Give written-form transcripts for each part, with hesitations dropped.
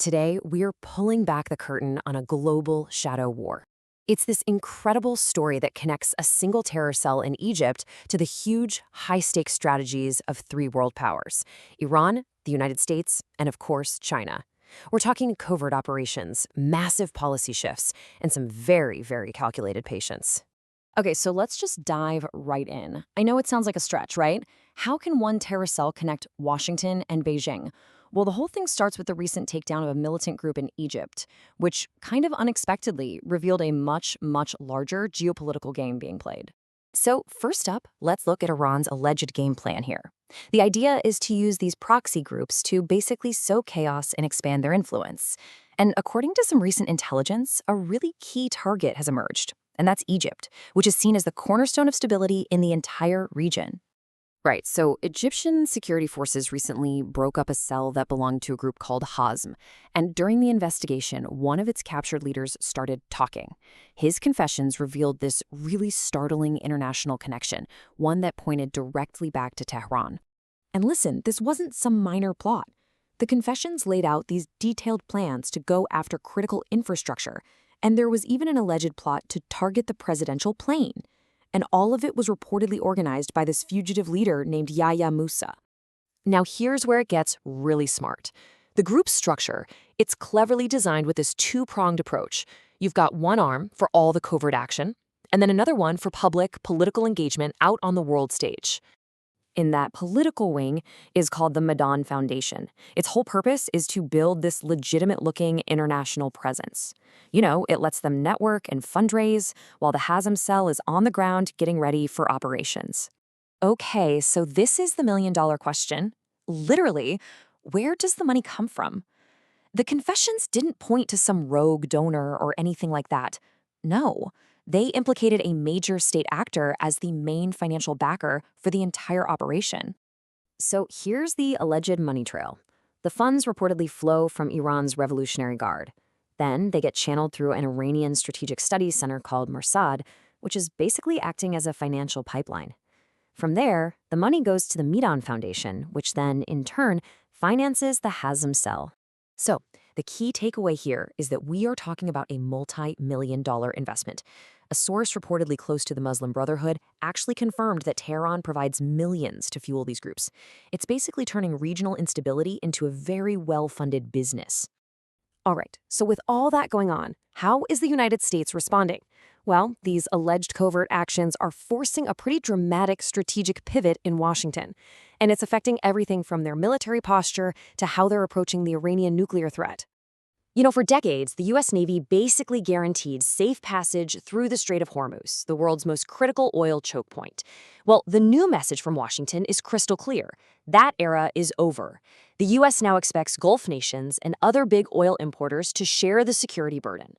today we're pulling back the curtain on a global shadow war. It's this incredible story that connects a single terror cell in Egypt to the huge, high-stakes strategies of three world powers: Iran, the United States, and of course, China. We're talking covert operations, massive policy shifts, and some very, very calculated patience. Okay, so let's just dive right in. I know it sounds like a stretch, right? How can one terror cell connect Washington and Beijing? Well, the whole thing starts with the recent takedown of a militant group in Egypt, which kind of unexpectedly revealed a much, much larger geopolitical game being played. So first up, let's look at Iran's alleged game plan here. The idea is to use these proxy groups to basically sow chaos and expand their influence. And according to some recent intelligence, a really key target has emerged, and that's Egypt, which is seen as the cornerstone of stability in the entire region. Right, so Egyptian security forces recently broke up a cell that belonged to a group called Hasm, and during the investigation, one of its captured leaders started talking. His confessions revealed this really startling international connection, one that pointed directly back to Tehran. And listen, this wasn't some minor plot. The confessions laid out these detailed plans to go after critical infrastructure, and there was even an alleged plot to target the presidential plane. And all of it was reportedly organized by this fugitive leader named Yahya Musa. Now here's where it gets really smart. The group's structure, it's cleverly designed with this two-pronged approach. You've got one arm for all the covert action, and then another one for public, political engagement out on the world stage. In that political wing is called the Maidan Foundation. Its whole purpose is to build this legitimate-looking international presence. You know, it lets them network and fundraise, while the Hasm cell is on the ground getting ready for operations. Okay, so this is the million-dollar question. Literally, where does the money come from? The confessions didn't point to some rogue donor or anything like that. No. They implicated a major state actor as the main financial backer for the entire operation. So here's the alleged money trail. The funds reportedly flow from Iran's Revolutionary Guard. Then they get channeled through an Iranian strategic studies center called Mossad, which is basically acting as a financial pipeline. From there, the money goes to the Maidan Foundation, which then, in turn, finances the Hasm cell. So the key takeaway here is that we are talking about a multi-million-dollar investment. A source reportedly close to the Muslim Brotherhood actually confirmed that Tehran provides millions to fuel these groups. It's basically turning regional instability into a very well-funded business. All right, so with all that going on, how is the United States responding? Well, these alleged covert actions are forcing a pretty dramatic strategic pivot in Washington, and it's affecting everything from their military posture to how they're approaching the Iranian nuclear threat. You know, for decades, the U.S. Navy basically guaranteed safe passage through the Strait of Hormuz, the world's most critical oil choke point. Well, the new message from Washington is crystal clear. That era is over. The U.S. now expects Gulf nations and other big oil importers to share the security burden.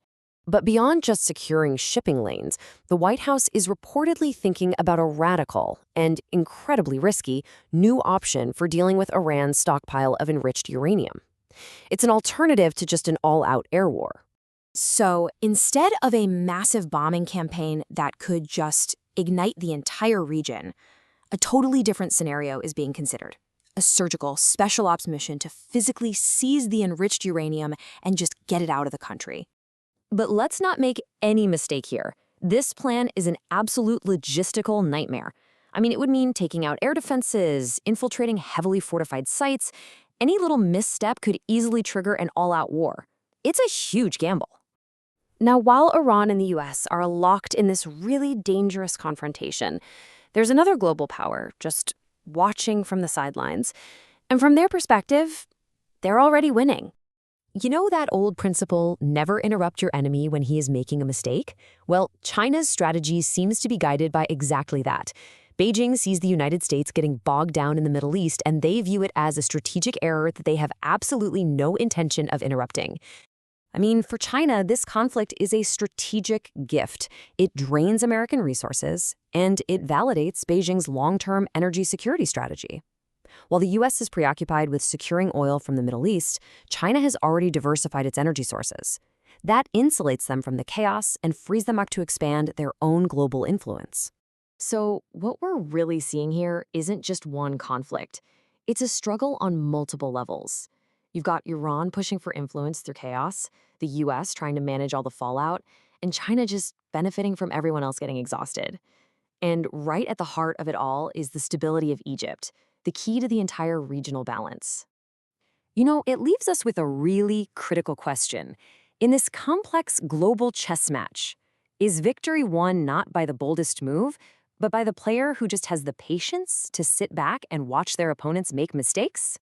But beyond just securing shipping lanes, the White House is reportedly thinking about a radical and incredibly risky new option for dealing with Iran's stockpile of enriched uranium. It's an alternative to just an all-out air war. So instead of a massive bombing campaign that could just ignite the entire region, a totally different scenario is being considered. A surgical special ops mission to physically seize the enriched uranium and just get it out of the country. But let's not make any mistake here. This plan is an absolute logistical nightmare. I mean, it would mean taking out air defenses, infiltrating heavily fortified sites. Any little misstep could easily trigger an all-out war. It's a huge gamble. Now, while Iran and the US are locked in this really dangerous confrontation, there's another global power just watching from the sidelines. And from their perspective, they're already winning. You know that old principle, never interrupt your enemy when he is making a mistake? Well, China's strategy seems to be guided by exactly that. Beijing sees the United States getting bogged down in the Middle East, and they view it as a strategic error that they have absolutely no intention of interrupting. I mean, for China, this conflict is a strategic gift. It drains American resources, and it validates Beijing's long-term energy security strategy. While the U.S. is preoccupied with securing oil from the Middle East, China has already diversified its energy sources. That insulates them from the chaos and frees them up to expand their own global influence. So what we're really seeing here isn't just one conflict. It's a struggle on multiple levels. You've got Iran pushing for influence through chaos, the US trying to manage all the fallout, and China just benefiting from everyone else getting exhausted. And right at the heart of it all is the stability of Egypt, the key to the entire regional balance. It leaves us with a really critical question. In this complex global chess match, is victory won not by the boldest move, but by the player who just has the patience to sit back and watch their opponents make mistakes?